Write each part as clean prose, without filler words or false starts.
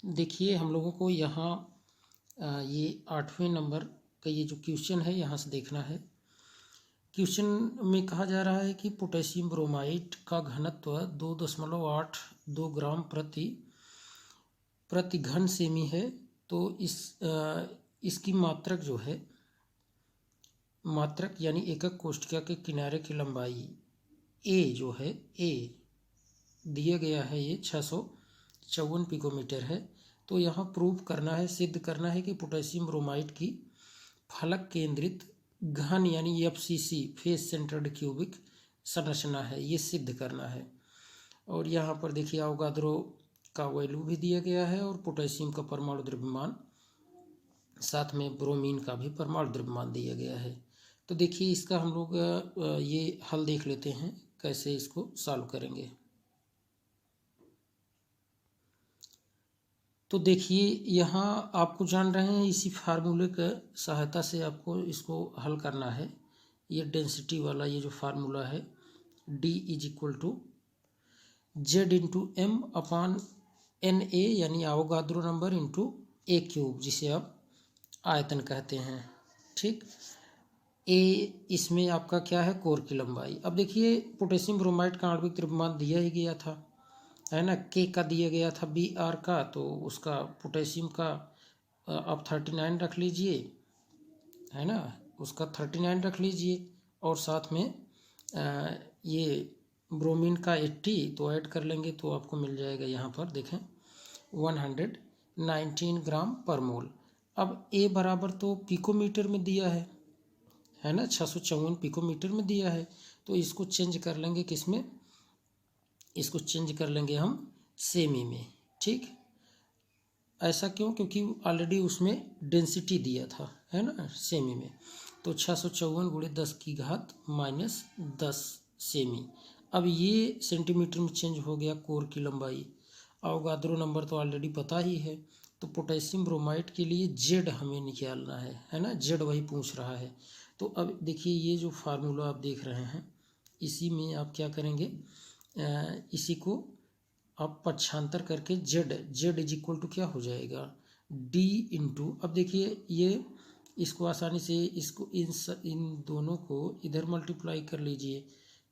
देखिए हम लोगों को यहाँ ये 8वें नंबर का ये जो क्वेश्चन है यहाँ से देखना है। क्वेश्चन में कहा जा रहा है कि पोटेशियम ब्रोमाइड का घनत्व 2.82 ग्राम प्रति घन सेमी है। तो इसकी मात्रक जो है, मात्रक यानी एकक कोष्ठिका के किनारे की लंबाई ए जो है, ए दिया गया है, ये 654 पिकोमीटर है। तो यहाँ प्रूव करना है, सिद्ध करना है कि पोटेशियम ब्रोमाइड की फलक केंद्रित घन यानी एफसीसी फेस सेंटर्ड क्यूबिक संरचना है, ये सिद्ध करना है। और यहाँ पर देखिए अवोगाद्रो का वैल्यू भी दिया गया है और पोटेशियम का परमाणु द्रव्यमान, साथ में ब्रोमीन का भी परमाणु द्रव्यमान दिया गया है। तो देखिए इसका हम लोग ये हल देख लेते हैं कैसे इसको सॉल्व करेंगे। तो देखिए यहाँ आपको जान रहे हैं, इसी फार्मूले के सहायता से आपको इसको हल करना है। ये डेंसिटी वाला ये जो फार्मूला है, D = Z/m/NA यानी अवोगाद्रो नंबर इंटू A³, जिसे आप आयतन कहते हैं। ठीक, ए इसमें आपका क्या है, कोर की लंबाई। अब देखिए पोटेशियम ब्रोमाइड का आणविक द्रव्यमान दिया ही गया था, है ना, के का दिया गया था Br का, तो उसका पोटेशियम का आप 39 रख लीजिए, है ना, उसका 39 रख लीजिए। और साथ में ये ब्रोमीन का 80 तो ऐड कर लेंगे तो आपको मिल जाएगा यहाँ पर देखें 119 ग्राम पर मोल। अब ए बराबर तो पिकोमीटर में दिया है ना, 654 पिकोमीटर में दिया है। तो इसको चेंज कर लेंगे किस में, इसको चेंज कर लेंगे हम सेमी में। ठीक, ऐसा क्यों, क्योंकि ऑलरेडी उसमें डेंसिटी दिया था, है ना, सेमी में। तो 654 × 10⁻10 सेमी। अब ये सेंटीमीटर में चेंज हो गया कोर की लंबाई। अवोगाद्रो नंबर तो ऑलरेडी पता ही है। तो पोटेशियम ब्रोमाइड के लिए जेड हमें निकालना है ना, जेड वही पूछ रहा है। तो अब देखिए ये जो फार्मूला आप देख रहे हैं, इसी में आप क्या करेंगे, इसी को आप पक्षांतर करके Z क्या हो जाएगा, D × अब देखिए ये इसको आसानी से इसको इन दोनों को इधर मल्टीप्लाई कर लीजिए।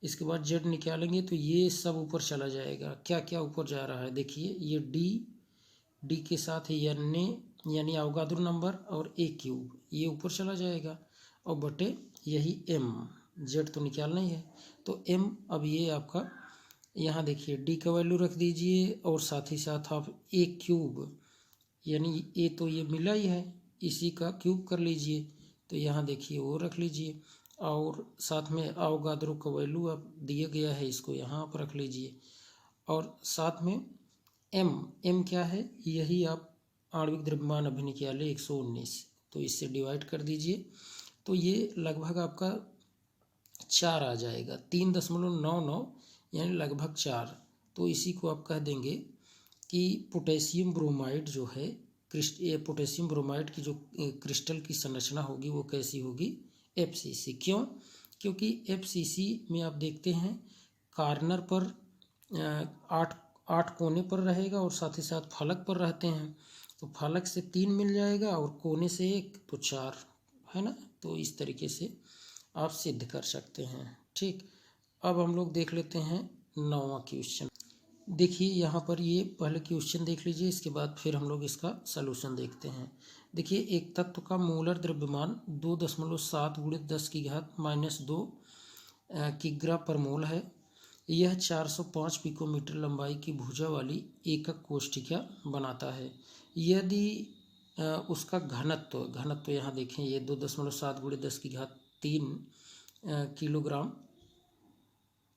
इसके बाद Z निकालेंगे तो ये सब ऊपर चला जाएगा। क्या क्या ऊपर जा रहा है, देखिए ये D के साथ ही NA यानी अवोगाद्रो नंबर और A³ ये ऊपर चला जाएगा, और बटे यही M, Z तो निकालना ही है। तो M, अब ये आपका यहाँ देखिए D का वैल्यू रख दीजिए और साथ ही साथ आप A³ यानी A तो ये मिला ही है, इसी का क्यूब कर लीजिए। तो यहाँ देखिए वो रख लीजिए, और साथ में अवोगाद्रो का वैल्यू आप दिया गया है, इसको यहाँ पर रख लीजिए। और साथ में M क्या है, यही आप आणविक द्रव्यमान अभी निकाले 119, तो इससे डिवाइड कर दीजिए। तो ये लगभग आपका 4 आ जाएगा, 3.99 यानी लगभग 4। तो इसी को आप कह देंगे कि पोटेशियम ब्रोमाइड जो है, पोटेशियम ब्रोमाइड की जो क्रिस्टल की संरचना होगी वो कैसी होगी, एफसीसी। क्यों, क्योंकि एफसीसी में आप देखते हैं कार्नर पर 8 कोने पर रहेगा और साथ ही साथ फलक पर रहते हैं। तो फलक से 3 मिल जाएगा और कोने से 1, तो 4, है ना। तो इस तरीके से आप सिद्ध कर सकते हैं। ठीक, अब हम लोग देख लेते हैं 9वां क्वेश्चन। देखिए यहाँ पर ये पहले क्वेश्चन देख लीजिए, इसके बाद फिर हम लोग इसका सलूशन देखते हैं। देखिए एक तत्व का मोलर द्रव्यमान 2.7 × 10⁻² किग्रा पर मोल है। यह 405 पिकोमीटर लंबाई की भुजा वाली एकक कोष्ठिका बनाता है। यदि उसका घनत्व यहाँ देखें, ये 2.7 × 10³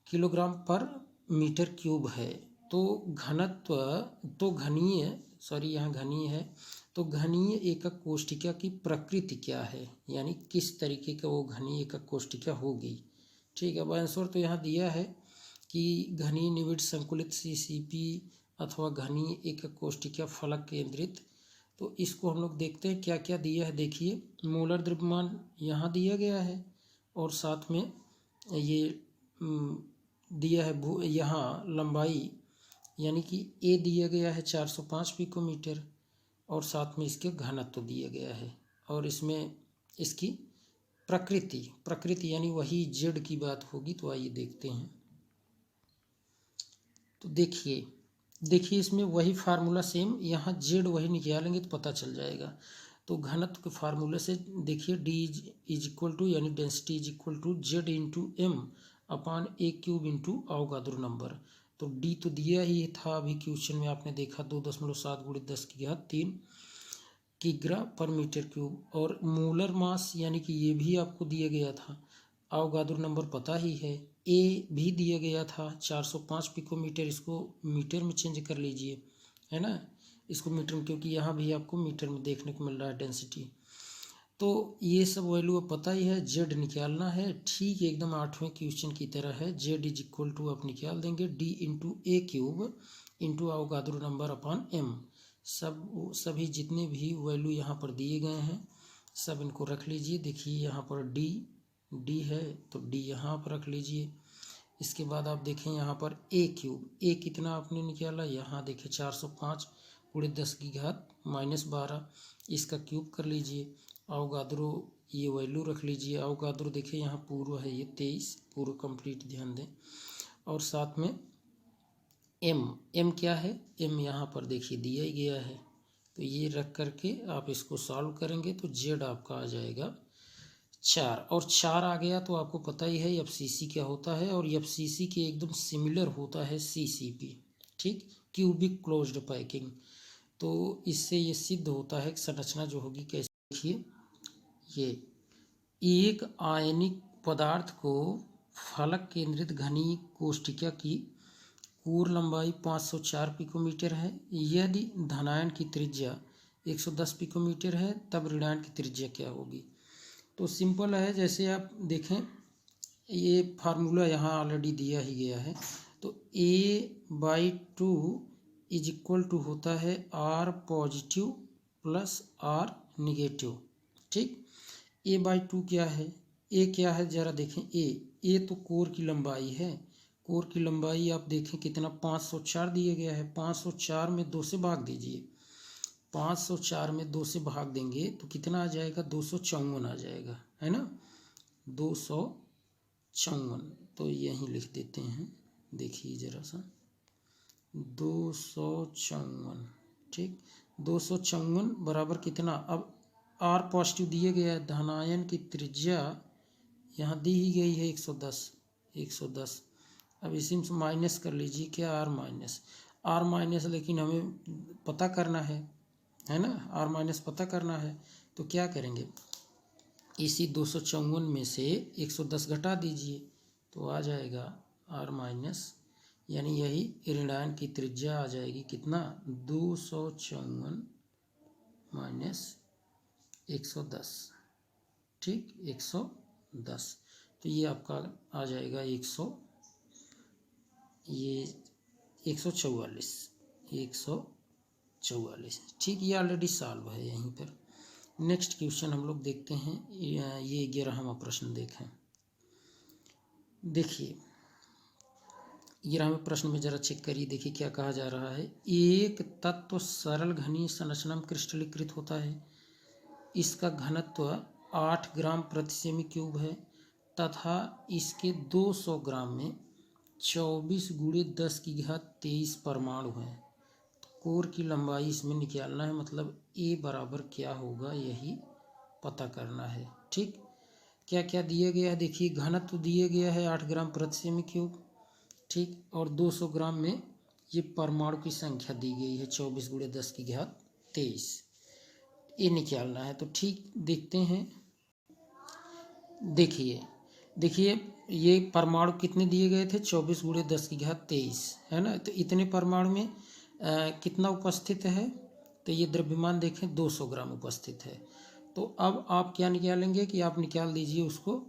किलोग्राम पर मीटर क्यूब है। तो घनत्व तो यहाँ घनीय है। तो घनीय एकक कोष्ठिका की प्रकृति क्या है, यानी किस तरीके का वो घनीय एकक कोष्ठिका होगी। ठीक है, अब आंसर तो यहाँ दिया है कि घनीय निविड़ संकुलित CCP अथवा घनीय एकक कोष्ठिका फलक केंद्रित। तो इसको हम लोग देखते हैं क्या क्या दिया है। देखिए मोलर द्रव्यमान यहाँ दिया गया है और साथ में ये दिया है यहाँ लंबाई यानी कि ए दिया गया है 405 पिकोमीटर और साथ में इसके घनत्व दिया गया है और इसमें इसकी प्रकृति यानी वही जेड की बात होगी। तो आइए देखते हैं। तो देखिए इसमें वही फार्मूला सेम, यहाँ जेड वही निकालेंगे तो पता चल जाएगा। तो घनत्व के फार्मूले से देखिए डी इज इक्वल टू यानी density is equal to Z into M upon a cube into Avogadro number. तो डी तो दिया ही था अभी क्वेश्चन में, आपने देखा 2.7 × 10⁻³ किग्रा पर मीटर क्यूब। और मोलर मास यानी कि ये भी आपको दिया गया था। अवोगाद्रो नंबर पता ही है, ए भी दिया गया था 405 पिकोमीटर। इसको मीटर में चेंज कर लीजिए, है ना, इसको मीटर में, क्योंकि यहाँ भी आपको मीटर में देखने को मिल रहा है डेंसिटी। तो ये सब वैल्यू अब पता ही है, जेड निकालना है। ठीक एकदम 8वें क्वेश्चन की तरह है। जेड इज इक्वल टू आप निकाल देंगे डी इंटू ए क्यूब इंटू अवोगाद्रो नंबर अपान एम। सभी जितने भी वैल्यू यहाँ पर दिए गए हैं सब इनको रख लीजिए। देखिए यहाँ पर डी है तो डी यहाँ पर रख लीजिए। इसके बाद आप देखें यहाँ पर ए क्यूब, ए कितना आपने निकाला, यहाँ देखिए 405 × 10⁻⁻12, इसका क्यूब कर लीजिए। अवोगाद्रो ये वैल्यू रख लीजिए। अवोगाद्रो देखिए यहाँ पूर्व है, ये 23 पूर्व कंप्लीट ध्यान दें। और साथ में एम क्या है, एम यहाँ पर देखिए दिया ही गया है। तो ये रख करके आप इसको सॉल्व करेंगे तो जेड आपका आ जाएगा 4। और 4 आ गया तो आपको पता ही है एफसीसी क्या होता है, और एफसीसी के एकदम सिमिलर होता है सीसीपी, ठीक, क्यूबिक क्लोज्ड पैकिंग। तो इससे ये सिद्ध होता है कि संरचना जो होगी कैसे, देखिए ये एक आयनिक पदार्थ को फलक केंद्रित घनी कोष्ठिका की कोर लंबाई 504 पिकोमीटर है। यदि धनायन की त्रिज्या 110 पिकोमीटर है तब ऋणायन की त्रिज्या क्या होगी। तो सिंपल है, जैसे आप देखें ये फार्मूला यहाँ ऑलरेडी दिया ही गया है। तो A/2 इज इक्वल टू होता है R positive plus R negative, ठीक। A/2 क्या है, A क्या है जरा देखें। ए तो कोर की लंबाई है। कोर की लंबाई आप देखें कितना 504 दिया गया है। 504 में 2 से भाग दीजिए। 504 में 2 से भाग देंगे तो कितना आ जाएगा, 254 आ जाएगा, है ना, 254। तो यहीं लिख देते हैं, देखिए जरा सा 254, ठीक। 254 बराबर कितना, अब आर पॉजिटिव दिए गया है, धनायन की त्रिज्या यहाँ दी ही गई है 110। अब इसी में माइनस कर लीजिए, क्या आर माइनस, लेकिन हमें पता करना है ना, आर माइनस पता करना है। तो क्या करेंगे, इसी 254 में से 110 घटा दीजिए तो आ जाएगा आर माइनस, यानी यही ऋणायन की त्रिज्या आ जाएगी कितना, 254 माइनस 110, ठीक, 110। तो ये आपका आ जाएगा 144, ठीक। ये ऑलरेडी सॉल्व है यहीं पर। नेक्स्ट क्वेश्चन हम लोग देखते हैं। ये 11वां प्रश्न देखें। देखिए 11वें प्रश्न में जरा चेक करिए, देखिए क्या कहा जा रहा है। एक तत्व सरल घनीय संरचना में क्रिस्टलीकृत होता है। इसका घनत्व 8 ग्राम प्रति सेमी क्यूब है तथा इसके 200 ग्राम में 24 × 10⁻23 परमाणु हैं। तो कोर की लंबाई इसमें निकालना है, मतलब ए बराबर क्या होगा यही पता करना है, ठीक। क्या क्या दिया गया है, देखिए घनत्व दिया गया है 8 ग्राम प्रति सेमी क्यूब, ठीक, और 200 ग्राम में ये परमाणु की संख्या दी गई है 24 × 10⁻23, ये निकालना है। तो ठीक देखते हैं, देखिए ये परमाणु कितने दिए गए थे, 24 × 10⁻23, है ना। तो इतने परमाणु में कितना उपस्थित है, तो ये द्रव्यमान देखें 200 ग्राम उपस्थित है। तो अब आप क्या निकालेंगे कि आप निकाल दीजिए उसको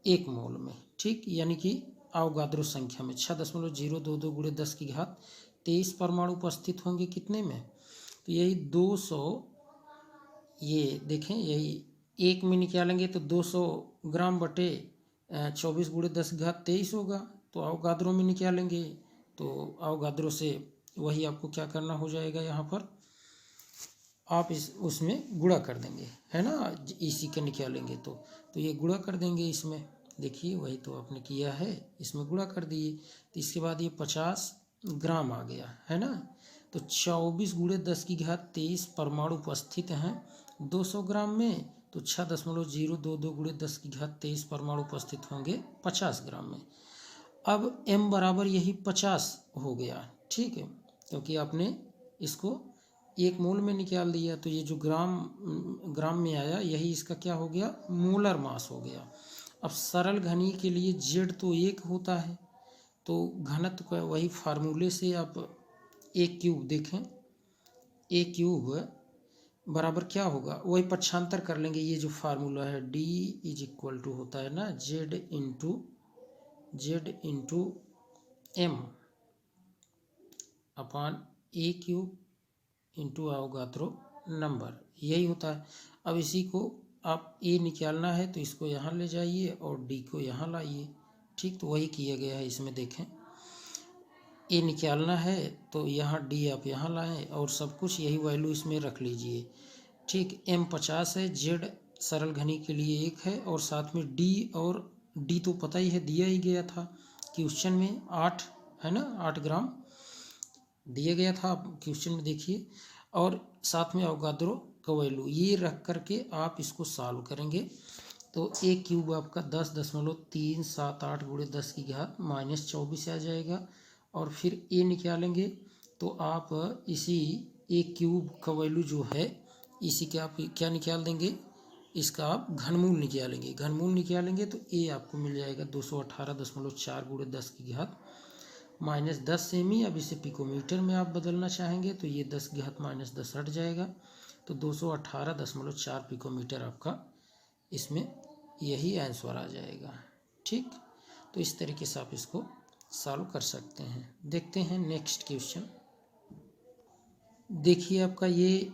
1 मोल में, ठीक, यानी कि अवोगाद्रो संख्या में 6.022 × 10⁻23 परमाणु उपस्थित होंगे कितने में, तो यही 200, ये देखें यही 1 में निकालेंगे तो 200 ग्राम बटे 24 × 10⁻23 होगा। तो अवोगाद्रो में निकालेंगे तो अवोगाद्रो से वही आपको क्या करना हो जाएगा, यहाँ पर आप उसमें गुणा कर देंगे, है ना, इसी का निकालेंगे तो ये गुणा कर देंगे इसमें। देखिए वही तो आपने किया है, इसमें गुणा कर दिए, तो इसके बाद ये 50 ग्राम आ गया, है ना। तो 24 गुणे 10⁻23 परमाणु उपस्थित हैं 200 ग्राम में, तो 6.022 गुणे 10⁻23 परमाणु उपस्थित होंगे 50 ग्राम में। अब m बराबर यही 50 हो गया, ठीक है, क्योंकि आपने इसको 1 मोल में निकाल दिया, तो ये जो ग्राम में आया यही इसका क्या हो गया, मोलर मास हो गया। अब सरल घनी के लिए z तो 1 होता है, तो घनत्व का वही फार्मूले से आप a क्यूब देखें, a क्यूब बराबर क्या होगा, वही पक्षांतर कर लेंगे, ये जो फार्मूला है d इज इक्वल टू होता है ना z into m upon a cube into Avogadro number, यही होता है। अब इसी को आप a निकालना है तो इसको यहाँ ले जाइए और d को यहाँ लाइए, ठीक, तो वही किया गया है इसमें। देखें a निकालना है तो यहाँ d आप यहाँ लाएं और सब कुछ यही वैल्यू इसमें रख लीजिए, ठीक। m 50 है, z सरल घनी के लिए 1 है, और साथ में d तो पता ही है, दिया ही गया था क्वेश्चन में 8, है ना, 8 ग्राम दिया गया था, आप क्वेश्चन में देखिए, और साथ में अवोगाद्रो का वैल्यू ये रख करके आप इसको सॉल्व करेंगे, तो a क्यूब आपका 10.378 गुणे 10⁻−24 आ जाएगा। और फिर a निकालेंगे तो आप इसी a क्यूब का वैल्यू जो है इसी के आप क्या निकाल देंगे, इसका आप घनमूल निकालेंगे, घनमूल निकालेंगे तो a आपको मिल जाएगा 218.4 गुणे 10⁻−10 सेमी। अब इसे पिकोमीटर में आप बदलना चाहेंगे तो ये 10⁻−10 हट जाएगा, तो 218.4 पिकोमीटर आपका इसमें यही आंसर आ जाएगा, ठीक। तो इस तरीके से आप इसको सॉल्व कर सकते हैं। देखते हैं नेक्स्ट क्वेश्चन। देखिए आपका ये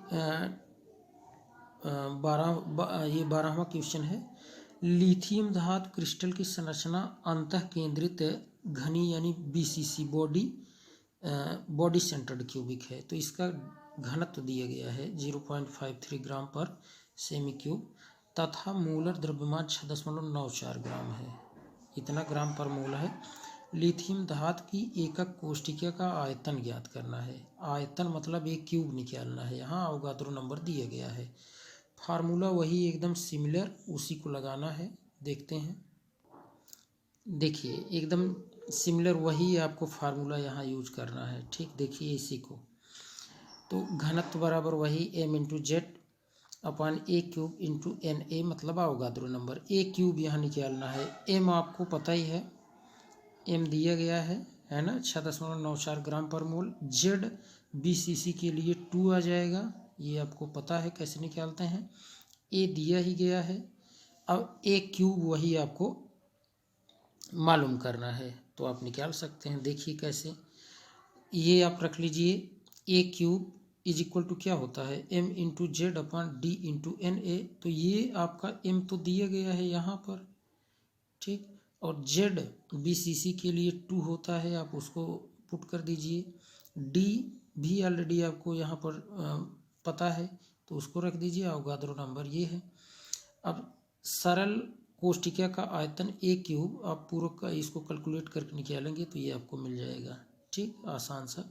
12वां क्वेश्चन है। लिथियम धातु क्रिस्टल की संरचना अंतः केंद्रित घनी यानी BCC बॉडी सेंटर्ड क्यूबिक है, तो इसका घनत्व दिया गया है 0.53 ग्राम पर सेमी क्यूब तथा मूलर द्रव्यमान 6.94 ग्राम है, इतना ग्राम पर मोल है। लिथियम धातु की एकक कोष्ठिका का आयतन ज्ञात करना है, आयतन मतलब एक क्यूब निकालना है, यहाँ अवोगाद्रो नंबर दिया गया है। फार्मूला वही एकदम सिमिलर, उसी को लगाना है। देखते हैं, देखिए एकदम सिमिलर वही आपको फार्मूला यहाँ यूज करना है, ठीक। देखिए इसी को, तो घनत्व बराबर वही m into Z upon a cube into Na मतलब अवोगाद्रो नंबर। a क्यूब यहाँ निकालना है, m आपको पता ही है, m दिया गया है ना, 6.94 ग्राम पर मोल। z BCC के लिए 2 आ जाएगा, ये आपको पता है कैसे निकालते हैं, a दिया ही गया है। अब a क्यूब वही आपको मालूम करना है, तो आप निकाल सकते हैं। देखिए कैसे, ये आप रख लीजिए, a cube is equal to क्या होता है m into Z upon d into Na, तो ये आपका m तो दिया गया है यहाँ पर, ठीक, और z BCC के लिए 2 होता है, आप उसको पुट कर दीजिए। d भी ऑलरेडी आपको यहाँ पर पता है, तो उसको रख दीजिए, अवोगाद्रो नंबर ये है। अब सरल कोष्ठिका का आयतन a क्यूब आप पूरक का इसको कैलकुलेट करके निकालेंगे तो ये आपको मिल जाएगा, ठीक, आसान सा,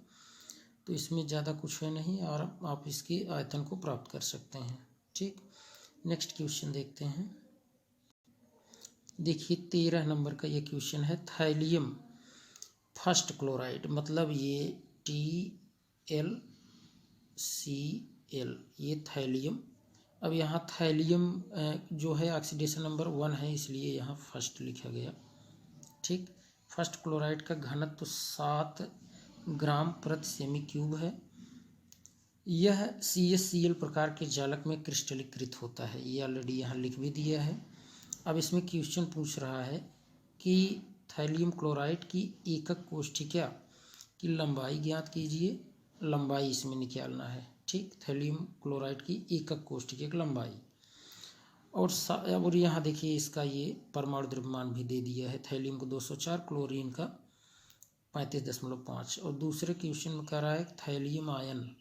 तो इसमें ज़्यादा कुछ है नहीं, और आप इसके आयतन को प्राप्त कर सकते हैं, ठीक। नेक्स्ट क्वेश्चन देखते हैं। देखिए 13 नंबर का ये क्वेश्चन है। थैलियम फर्स्ट क्लोराइड मतलब ये TlCl, ये थैलियम। अब यहाँ थैलियम जो है ऑक्सीडेशन नंबर 1 है, इसलिए यहाँ फर्स्ट लिखा गया, ठीक। फर्स्ट क्लोराइड का घनत्व तो 7 ग्राम प्रति सेमी क्यूब है। यह CaCl प्रकार के जालक में क्रिस्टलीकृत होता है, ये ऑलरेडी यहाँ लिख भी दिया है। अब इसमें क्वेश्चन पूछ रहा है कि थैलियम क्लोराइड की एकक कोष्ठिका की लंबाई ज्ञात कीजिए, लंबाई इसमें निकालना है, ठीक। थैलियम क्लोराइड की एकक कोष्ठिका की लंबाई, और यहाँ देखिए इसका ये परमाणु द्रव्यमान भी दे दिया है। थैलियम को 204, क्लोरीन का 35.5। और दूसरे क्वेश्चन में कह रहा है थैलियम आयन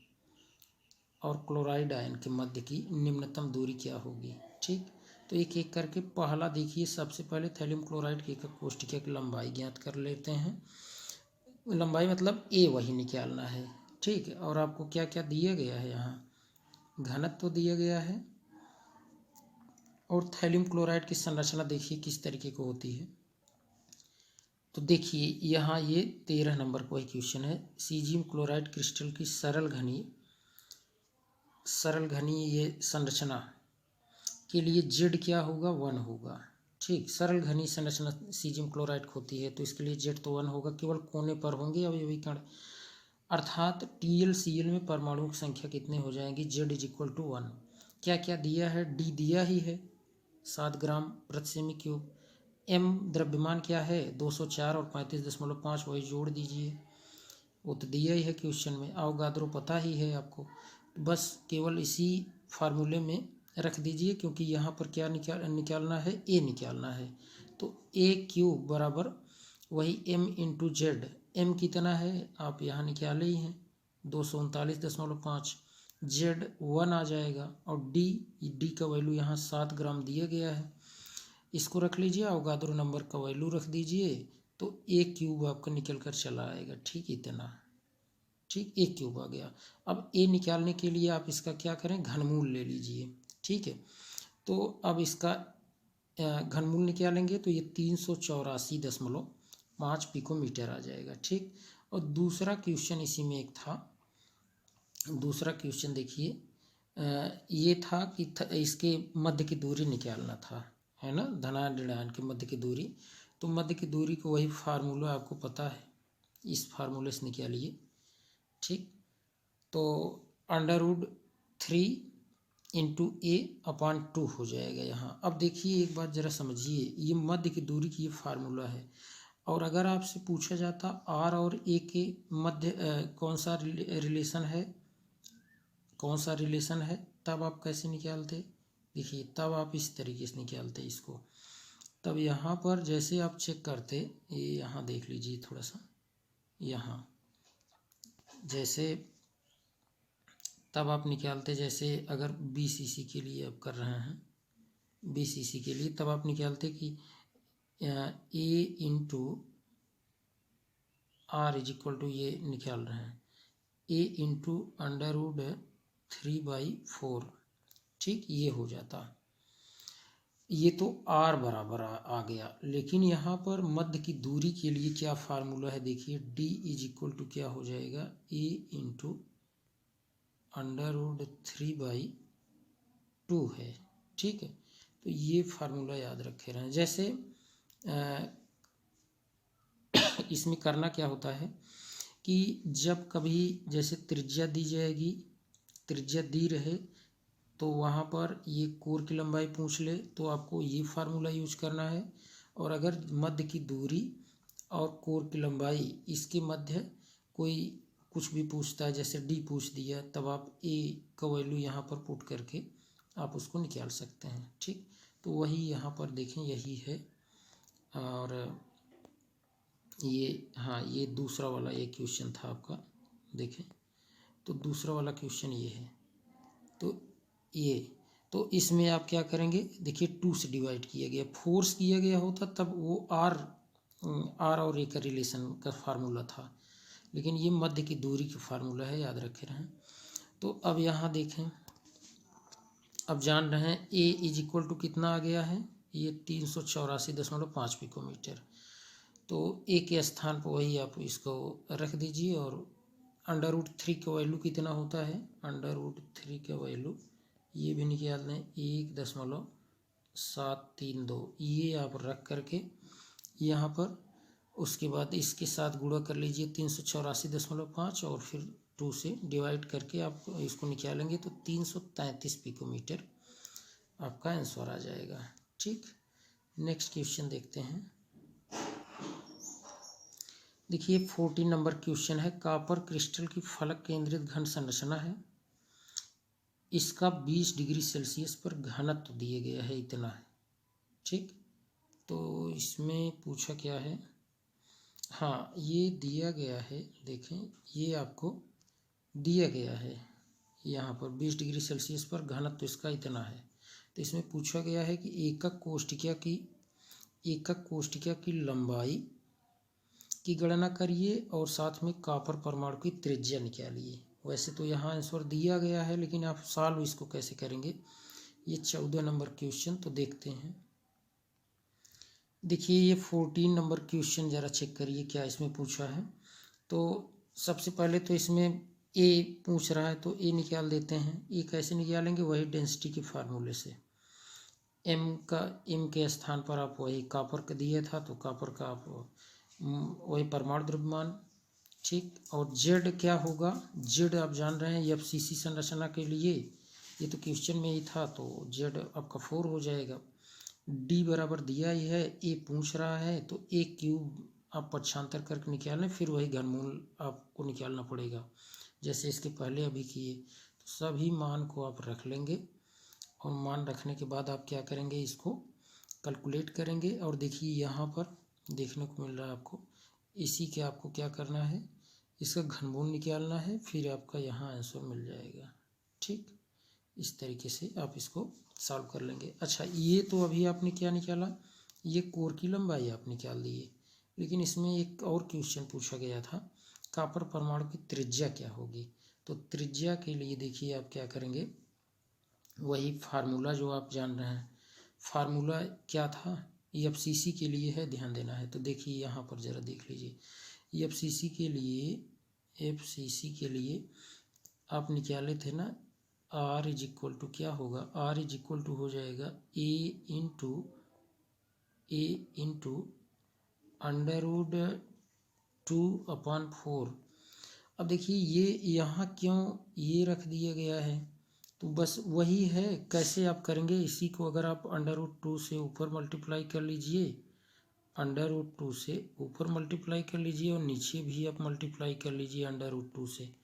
और क्लोराइड आयन के मध्य की निम्नतम दूरी क्या होगी। ठीक, तो एक एक करके पहला देखिए, सबसे पहले थैलियम क्लोराइड की एकक कोष्ठिका की लंबाई ज्ञात कर लेते हैं। लंबाई मतलब ए वही निकालना है। ठीक है, और आपको क्या क्या दिया गया है, यहाँ घनत्व तो दिया गया है, और थैलियम क्लोराइड की संरचना देखिए किस तरीके को होती है। तो देखिए यहाँ ये 13 नंबर का वही क्वेश्चन है। सीजियम क्लोराइड क्रिस्टल की सरल घनी ये संरचना के लिए जेड क्या होगा, 1 होगा। ठीक, सरल घनी संरचना सीजियम क्लोराइड होती है तो इसके लिए जेड तो 1 होगा, केवल कोने पर होंगे अवयवी कण, अर्थात TlCl में परमाणुओं की संख्या कितने हो जाएंगी, Z=1। क्या क्या दिया है, डी दिया ही है 7 ग्राम प्रति सेमी क्यूब, m द्रव्यमान क्या है 204 और 35.5 वही जोड़ दीजिए, वो तो दिया ही है क्वेश्चन में। अवोगाद्रो पता ही है आपको, बस केवल इसी फार्मूले में रख दीजिए, क्योंकि यहाँ पर क्या निकालना है, ए निकालना है। तो A³ बराबर वही m×z, m कितना है आप यहाँ निकाले ही हैं 239.5, Z1 आ जाएगा, और डी का वैल्यू यहाँ 7 ग्राम दिया गया है, इसको रख लीजिए, अवोगाद्रो नंबर का वैल्यू रख दीजिए, तो A³ आपका निकल कर चला आएगा। ठीक, इतना। ठीक, A³ आ गया। अब ए निकालने के लिए आप इसका क्या करें, घनमूल ले लीजिए। ठीक है, तो अब इसका घनमूल निकालेंगे तो ये 384.5 पिकोमीटर आ जाएगा। ठीक, और दूसरा क्वेश्चन इसी में एक था, दूसरा क्वेश्चन देखिए, ये था कि इसके मध्य की दूरी निकालना था, है ना, धनायन ऋणायन के मध्य की दूरी। तो मध्य की दूरी को वही फार्मूला आपको पता है, इस फार्मूले से निकालिए। ठीक, तो √3 × a/2 हो जाएगा यहाँ। अब देखिए एक बात ज़रा समझिए, ये मध्य की दूरी की ये फार्मूला है, और अगर आपसे पूछा जाता r और a के मध्य कौन सा रिलेशन है, तब आप कैसे निकालते, देखिए तब आप इस तरीके से निकालते इसको। तब यहाँ पर जैसे आप चेक करते, ये यहाँ देख लीजिए थोड़ा सा, यहाँ जैसे तब आप निकालते, जैसे अगर BCC के लिए आप कर रहे हैं, BCC के लिए तब आप निकालते कि A/r ये निकाल रहे हैं A/√3/4। ठीक, ये हो जाता, ये तो r बराबर आ गया। लेकिन यहाँ पर मध्य की दूरी के लिए क्या फार्मूला है, देखिए D क्या हो जाएगा, A/√3/2 है। ठीक है, तो ये फार्मूला याद रखे रहें। जैसे इसमें करना क्या होता है कि जब कभी जैसे त्रिज्या दी जाएगी, त्रिज्या दी रहे, तो वहाँ पर ये कोर की लंबाई पूछ ले तो आपको ये फार्मूला यूज करना है, और अगर मध्य की दूरी और कोर की लंबाई इसके मध्य कोई कुछ भी पूछता है, जैसे डी पूछ दिया, तब आप ए का वैल्यू यहाँ पर पुट करके आप उसको निकाल सकते हैं। ठीक, तो वही यहाँ पर देखें यही है, और ये हाँ ये दूसरा वाला एक क्वेश्चन था आपका, देखें तो दूसरा वाला क्वेश्चन ये है। तो ये तो इसमें आप क्या करेंगे, देखिए 2 से डिवाइड किया गया, फोर्स किया गया होता तब वो आर और ए का रिलेशन का फार्मूला था, लेकिन ये मध्य की दूरी की फार्मूला है, याद रखे रहें। तो अब यहाँ देखें, अब जान रहे हैं A= कितना आ गया है, ये 384.5 पिकोमीटर। तो ए के स्थान पर वही आप इसको रख दीजिए, और √3 का वैल्यू कितना होता है, √3 का वैल्यू ये भी निकाल दें 1.732, ये आप रख करके यहाँ पर उसके बाद इसके साथ गुणा कर लीजिए 384.5, और फिर 2 से डिवाइड करके आप इसको निकालेंगे तो 333 पिकोमीटर आपका आंसर आ जाएगा। ठीक, नेक्स्ट क्वेश्चन देखते हैं। देखिए 14 नंबर क्वेश्चन है, कॉपर क्रिस्टल की फलक केंद्रित घन संरचना है, इसका 20 डिग्री सेल्सियस पर घनत्व दिए गया है, इतना है। ठीक, तो इसमें पूछा क्या है, हाँ, ये दिया गया है, देखें ये आपको दिया गया है यहाँ पर 20 डिग्री सेल्सियस पर घनत्व तो इसका इतना है। तो इसमें पूछा गया है कि एकक कोष्ठिका की लंबाई की गणना करिए और साथ में कॉपर परमाणु की त्रिज्या निकालिए। वैसे तो यहाँ आंसर दिया गया है, लेकिन आप सॉल्व इसको कैसे करेंगे, ये 14 नंबर क्वेश्चन तो देखते हैं। देखिए ये 14 नंबर क्वेश्चन ज़रा चेक करिए क्या इसमें पूछा है। तो सबसे पहले तो इसमें ए पूछ रहा है, तो ए निकाल देते हैं। ए कैसे निकालेंगे, वही डेंसिटी के फार्मूले से। एम के स्थान पर आप वही कॉपर का दिया था, तो कॉपर का आप वही परमाणु द्रव्यमान, ठीक। और जेड क्या होगा, जेड आप जान रहे हैं एफसीसी संरचना के लिए, ये तो क्वेश्चन में ही था, तो जेड आपका 4 हो जाएगा। डी बराबर दिया ही है, ए पूछ रहा है, तो ए क्यूब आप पक्षांतर करके निकालें, फिर वही घनमूल आपको निकालना पड़ेगा जैसे इसके पहले अभी किए। तो सभी मान को आप रख लेंगे और मान रखने के बाद आप क्या करेंगे, इसको कैलकुलेट करेंगे। और देखिए यहाँ पर देखने को मिल रहा है आपको, इसी के आपको क्या करना है, इसका घनमूल निकालना है, फिर आपका यहाँ आंसर मिल जाएगा, ठीक। इस तरीके से आप इसको सॉल्व कर लेंगे। अच्छा, ये तो अभी आपने क्या निकाला, ये कोर की लंबाई आप निकाल दिए, लेकिन इसमें एक और क्वेश्चन पूछा गया था, कॉपर परमाणु की त्रिज्या क्या होगी। तो त्रिज्या के लिए देखिए आप क्या करेंगे, वही फार्मूला जो आप जान रहे हैं, फार्मूला क्या था, एफसीसी के लिए है, ध्यान देना है। तो देखिए यहाँ पर ज़रा देख लीजिए, एफसीसी के लिए आप निकाले थे ना, आर इज इक्वल टू क्या होगा, आर इज इक्वल टू हो जाएगा ए इंटू अंडर रूट 2/4। अब देखिए ये यहाँ क्यों ये रख दिया गया है, तो बस वही है, कैसे आप करेंगे इसी को, अगर आप अंडर रूट 2 से ऊपर मल्टीप्लाई कर लीजिए, अंडर रूट 2 से ऊपर मल्टीप्लाई कर लीजिए और नीचे भी आप मल्टीप्लाई कर लीजिए अंडर रूट 2 से।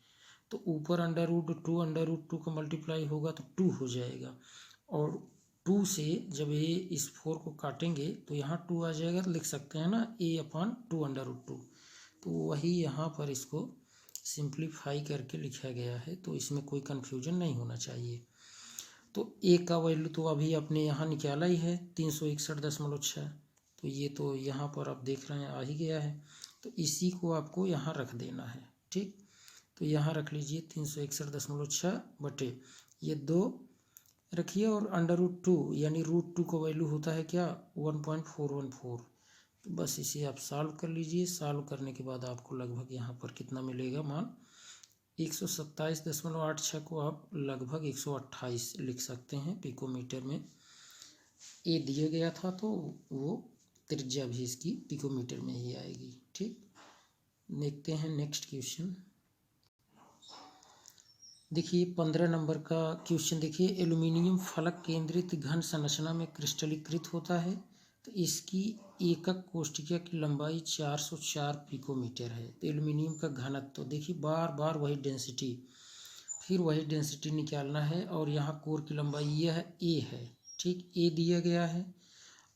तो ऊपर अंडर रूट टू का मल्टीप्लाई होगा तो 2 हो जाएगा, और 2 से जब ये इस 4 को काटेंगे तो यहाँ 2 आ जाएगा, तो लिख सकते हैं ना a/2 अंडर रूट 2। तो वही यहाँ पर इसको सिंप्लीफाई करके लिखा गया है, तो इसमें कोई कन्फ्यूजन नहीं होना चाहिए। तो ए का वैल्यू तो अभी आपने यहाँ निकाला ही है 361.6, तो ये तो यहाँ पर आप देख रहे हैं आ ही गया है, तो इसी को आपको यहाँ रख देना है, ठीक। तो यहाँ रख लीजिए 361.6 बटे ये 2 रखिए, और अंडर रूट 2 यानी रूट 2 का वैल्यू होता है क्या 1.414। तो बस इसे आप सॉल्व कर लीजिए, सॉल्व करने के बाद आपको लगभग यहाँ पर कितना मिलेगा मान, 127.86 को आप लगभग 128 लिख सकते हैं पिकोमीटर में। ए दिया गया था तो वो त्रिज्या भी इसकी पिकोमीटर में ही आएगी, ठीक। देखते हैं नेक्स्ट क्वेश्चन। देखिए 15 नंबर का क्वेश्चन देखिए, एल्युमिनियम फलक केंद्रित घन संरचना में क्रिस्टलीकृत होता है, तो इसकी एकक कोष्ठिका की लंबाई 404 पिकोमीटर है। तो एल्युमिनियम का घनत्व तो देखिए बार बार वही डेंसिटी, फिर वही डेंसिटी निकालना है, और यहाँ कोर की लंबाई यह ए है, ठीक। ए दिया गया है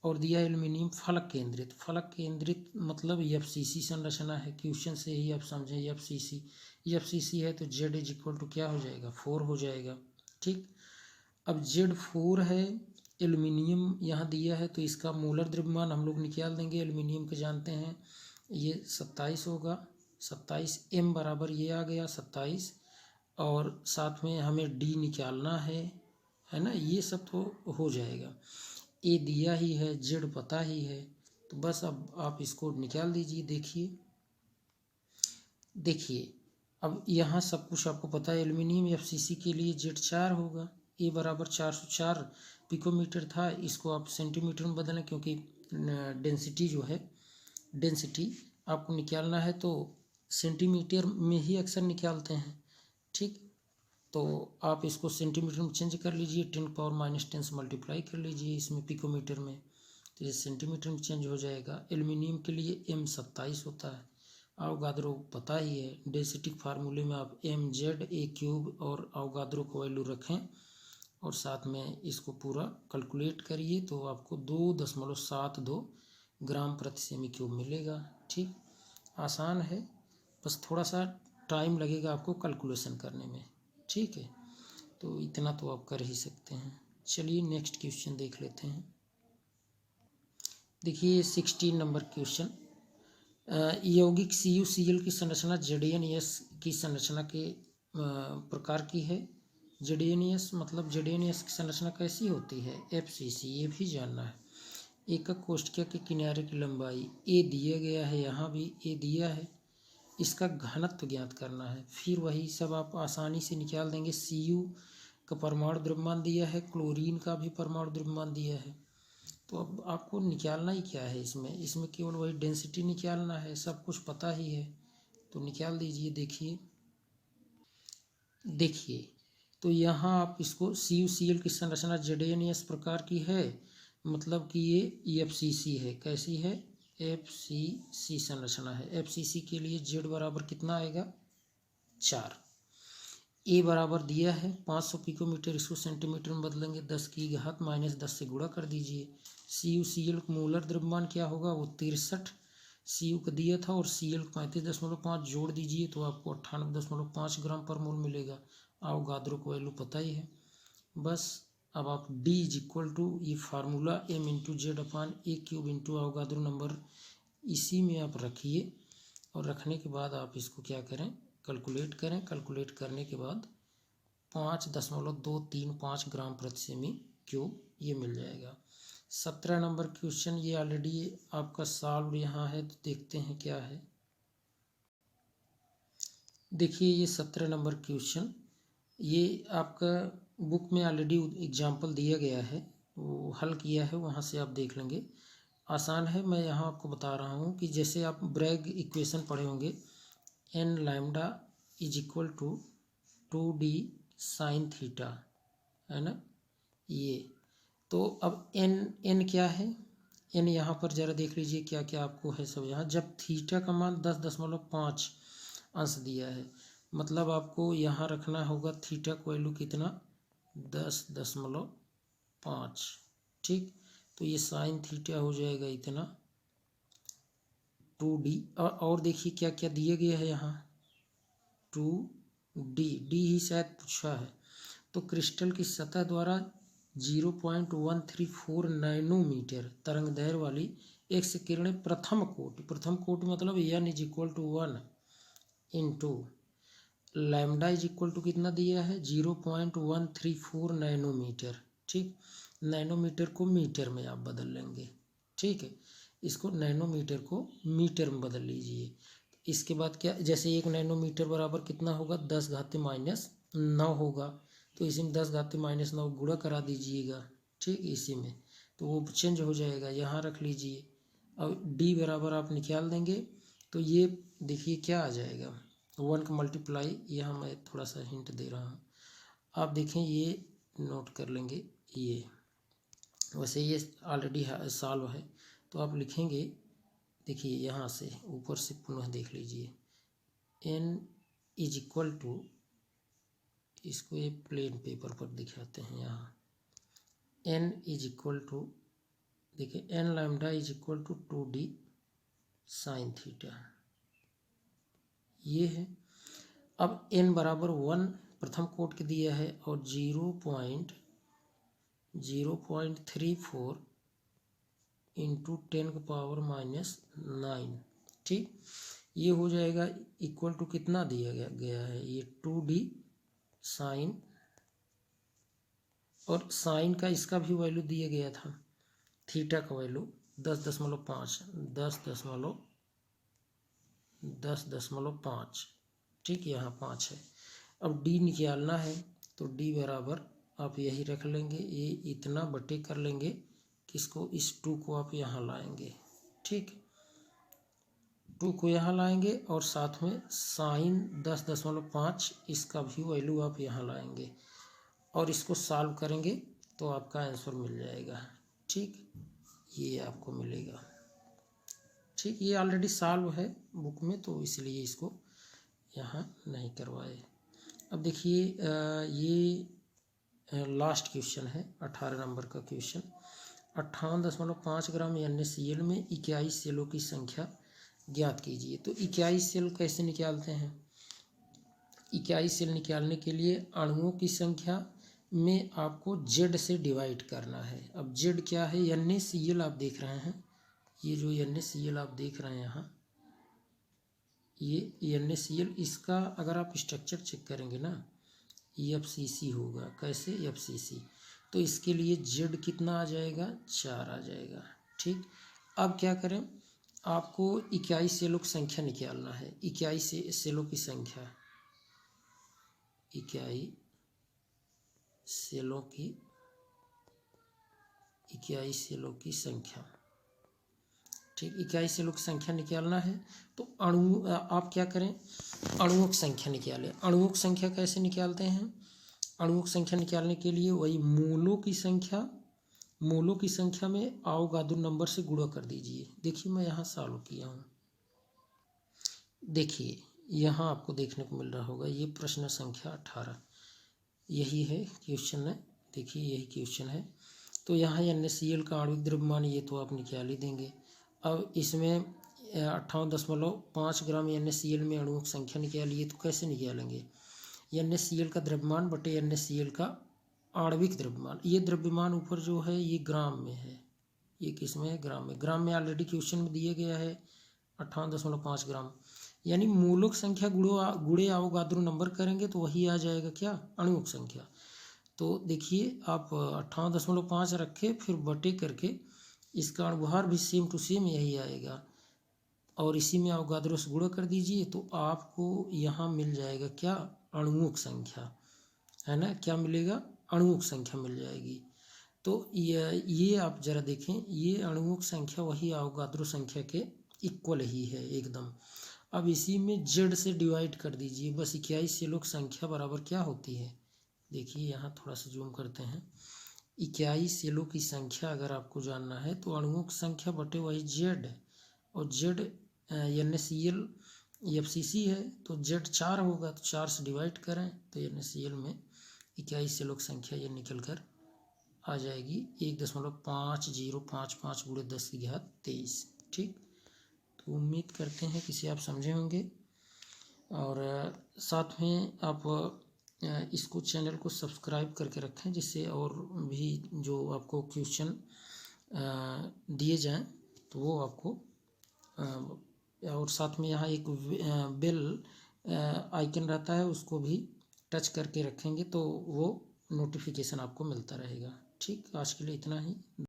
और दिया एल्युमिनियम फलक केंद्रित मतलब एफसीसी संरचना है, क्वेश्चन से ही आप समझें एफसीसी है, तो जेड इज इक्वल टू क्या हो जाएगा 4 हो जाएगा, ठीक। अब जेड 4 है, एल्युमिनियम यहाँ दिया है, तो इसका मोलर द्रव्यमान हम लोग निकाल देंगे, एल्युमिनियम के जानते हैं ये 27 होगा, 27 एम बराबर ये आ गया 27, और साथ में हमें डी निकालना है ना, ये सब तो हो जाएगा। ए दिया ही है, जेड पता ही है, तो बस अब आप इसको निकाल दीजिए। देखिए अब यहाँ सब कुछ आपको पता है, एल्युमिनियम एफसीसी के लिए जेड 4 होगा, ए बराबर 404 पिकोमीटर था, इसको आप सेंटीमीटर में बदलें, क्योंकि डेंसिटी जो है, डेंसिटी आपको निकालना है तो सेंटीमीटर में ही अक्सर निकालते हैं, ठीक। तो आप इसको सेंटीमीटर में चेंज कर लीजिए, 10⁻⁻10 से मल्टीप्लाई कर लीजिए इसमें पिकोमीटर में, तो ये सेंटीमीटर में चेंज हो जाएगा। एल्युमिनियम के लिए M 27 होता है, अवोगाद्रो पता ही है, डेंसिटी फार्मूले में आप mz³ और अवोगाद्रो को वैल्यू रखें, और साथ में इसको पूरा कैलकुलेट करिए, तो आपको 2.72 ग्राम प्रति सेमी क्यूब मिलेगा, ठीक। आसान है, बस थोड़ा सा टाइम लगेगा आपको कैलकुलेशन करने में। ठीक है, तो इतना तो आप कर ही सकते हैं। चलिए नेक्स्ट क्वेश्चन देख लेते हैं। देखिए 16 नंबर क्वेश्चन, यौगिक CuCl की संरचना ZnS की संरचना के प्रकार की है। ZnS मतलब ZnS की संरचना कैसी होती है? FCC, ये भी जानना है। एकक कोष्ठक के किनारे की लंबाई A दिया गया है, यहाँ भी A दिया है। इसका घनत्व ज्ञात करना है। फिर वही सब आप आसानी से निकाल देंगे। Cu का परमाणु द्रव्यमान दिया है, क्लोरीन का भी परमाणु द्रव्यमान दिया है। तो अब आपको निकालना ही क्या है इसमें केवल वही डेंसिटी निकालना है, सब कुछ पता ही है, तो निकाल दीजिए। देखिए तो यहाँ आप इसको CuCl की संरचना ZnS प्रकार की है, मतलब कि ये FCC है। कैसी है? FCC संरचना है। FCC के लिए Z बराबर कितना आएगा? 4। A बराबर दिया है 500 पिकोमीटर, इसको सेंटीमीटर में बदलेंगे, 10 की घात -10 से गुणा कर दीजिए। CuCl मोलर द्रव्यमान क्या होगा? वो 63 Cu का दिया था और Cl 35.5 जोड़ दीजिए तो आपको 98.5 ग्राम पर मोल मिलेगा। अवोगाद्रो को वैल्यू पता ही है। बस अब आप D = ये फार्मूला m/z/a³ अवोगाद्रो नंबर इसी में आप रखिए, और रखने के बाद आप इसको क्या करें? कैलकुलेट करें। कैलकुलेट करने के बाद 5.235 ग्राम प्रति सेमी क्यूब ये मिल जाएगा। 17 नंबर क्वेश्चन, ये ऑलरेडी आपका सॉल्व यहाँ है, तो देखते हैं क्या है। देखिए ये 17 नंबर क्वेश्चन, ये आपका बुक में ऑलरेडी एग्जाम्पल दिया गया है, वो हल किया है, वहाँ से आप देख लेंगे। आसान है, मैं यहाँ आपको बता रहा हूँ कि जैसे आप ब्रैग इक्वेशन पढ़े होंगे, n lambda = 2d sin theta, है ना। ये तो अब n क्या है? n यहाँ पर ज़रा देख लीजिए क्या क्या आपको है सब यहाँ। जब थीटा का मान 10.5 अंश दिया है, मतलब आपको यहाँ रखना होगा थीटा को वैल्यू कितना? 10.5। ठीक, तो ये साइन थीटा हो जाएगा इतना 2d। और देखिए क्या क्या दिया गया है यहाँ, 2d ही शायद पूछा है। तो क्रिस्टल की सतह द्वारा 0.134 नैनोमीटर तरंग दैर्घ्य वाली एक्स किरणें प्रथम कोटि मतलब n = 1 इंटू लैम्डा = कितना दिया है? 0.134 नैनोमीटर। ठीक, नैनोमीटर को मीटर में आप बदल लेंगे। ठीक है, इसको नैनोमीटर को मीटर में बदल लीजिए। इसके बाद क्या, जैसे 1 नैनोमीटर बराबर कितना होगा? 10⁻⁹ होगा, तो इसी में 10⁻⁹ गुणा करा दीजिएगा। ठीक, इसी में तो वो चेंज हो जाएगा, यहाँ रख लीजिए। अब D बराबर आप निकाल देंगे तो ये देखिए क्या आ जाएगा, 1 का मल्टीप्लाई, यहाँ मैं थोड़ा सा हिंट दे रहा हूँ, आप देखें, ये नोट कर लेंगे। ये वैसे ये ऑलरेडी सॉल्व है, तो आप लिखेंगे, देखिए यहाँ से ऊपर से पुनः देख लीजिए, n = इसको एक प्लेन पेपर पर दिखाते हैं यहाँ, n = देखिए n lambda = 2d sin theta, ये है। अब n बराबर 1 प्रथम कोट के दिया है और 0.034 इंटू 10⁻⁹। ठीक, ये हो जाएगा इक्वल टू कितना दिया गया है? ये 2d साइन, और साइन का इसका भी वैल्यू दिया गया था, थीटा का वैल्यू 10.5। ठीक, यहाँ 5 है। अब d निकालना है, तो d बराबर आप यही रख लेंगे, ये इतना बटे कर लेंगे, किसको? इस 2 को आप यहाँ लाएंगे। ठीक, 2 को यहाँ लाएंगे और साथ में साइन 10.5 इसका भी वैल्यू आप यहाँ लाएंगे, और इसको सॉल्व करेंगे तो आपका आंसर मिल जाएगा। ठीक, ये आपको मिलेगा। ठीक, ये ऑलरेडी सॉल्व है बुक में, तो इसलिए इसको यहाँ नहीं करवाए। अब देखिए ये लास्ट क्वेश्चन है, 18 नंबर का क्वेश्चन। 58.5 ग्राम NaCl में 21 सेलों की संख्या ज्ञात कीजिए। तो इकाई सेल कैसे निकालते हैं? इकाई सेल निकालने के लिए अणुओं की संख्या में आपको जेड से डिवाइड करना है। अब जेड क्या है? NaCl आप देख रहे हैं, ये जो NaCl आप देख रहे हैं यहाँ, ये NaCl, इसका अगर आप स्ट्रक्चर चेक करेंगे ना, FCC होगा। कैसे? FCC। तो इसके लिए जेड कितना आ जाएगा? 4 आ जाएगा। ठीक, अब क्या करें, आपको इकाई सेलों की संख्या निकालना है। इकाई सेलों की संख्या, इकाई सेलों की संख्या। ठीक, इकाई सेलों की संख्या निकालना है तो आप क्या करें, अणुओं की संख्या निकालें। अणुओं की संख्या कैसे निकालते हैं? अणुओं की संख्या निकालने के लिए वही मोलों की संख्या में अवोगाद्रो नंबर से गुणा कर दीजिए। देखिए मैं यहाँ सॉल्व किया हूँ, देखिए यहाँ आपको देखने को मिल रहा होगा, ये प्रश्न संख्या 18 यही है क्वेश्चन है। देखिए यही क्वेश्चन है। तो यहाँ NaCl का आणविक द्रव्यमान ये तो आप निकाल ही देंगे। अब इसमें 58.5 ग्राम NaCl में अणुओं की संख्या निकालिए। तो कैसे निकालेंगे? NaCl का द्रव्यमान बटे NaCl का आणविक द्रव्यमान। ये द्रव्यमान ऊपर जो है ये ग्राम में है, ये किस में है? ग्राम में। ग्राम में ऑलरेडी क्वेश्चन में दिया गया है 58.5 ग्राम। यानी मोलों की संख्या गुणे अवोगाद्रो नंबर करेंगे तो वही आ जाएगा क्या? अणुओं की संख्या। तो देखिए आप 58.5 रखे, फिर बटे करके इसका अणुभार भी सेम टू सेम यही आएगा और इसी में अवोगाद्रो से गुणा कर दीजिए। तो आपको यहाँ मिल जाएगा क्या? अणुओं की संख्या, है ना? क्या मिलेगा? अणुओं की संख्या मिल जाएगी। तो ये आप जरा देखें, ये अणुओं की संख्या वही अवोगाद्रो संख्या के इक्वल ही है एकदम। अब इसी में जेड से डिवाइड कर दीजिए बस। इकाई सेलों की संख्या बराबर क्या होती है? देखिए यहाँ थोड़ा सा जूम करते हैं। इकाई सेलों की संख्या अगर आपको जानना है तो अणुओं की संख्या बटे वही जेड, और जेड NaCl FCC है तो जेड 4 होगा, तो 4 से डिवाइड करें तो NaCl में इकाई सेलों की संख्या ये निकल कर आ जाएगी 1.5055 गुणे 10 की घात 23। ठीक, तो उम्मीद करते हैं किसी आप समझे होंगे, और साथ में आप इसको चैनल को सब्सक्राइब करके रखें जिससे और भी जो आपको क्वेश्चन दिए जाएं तो वो आपको, और साथ में यहाँ एक बेल आइकन रहता है, उसको भी टच करके रखेंगे तो वो नोटिफिकेशन आपको मिलता रहेगा। ठीक, आज के लिए इतना ही।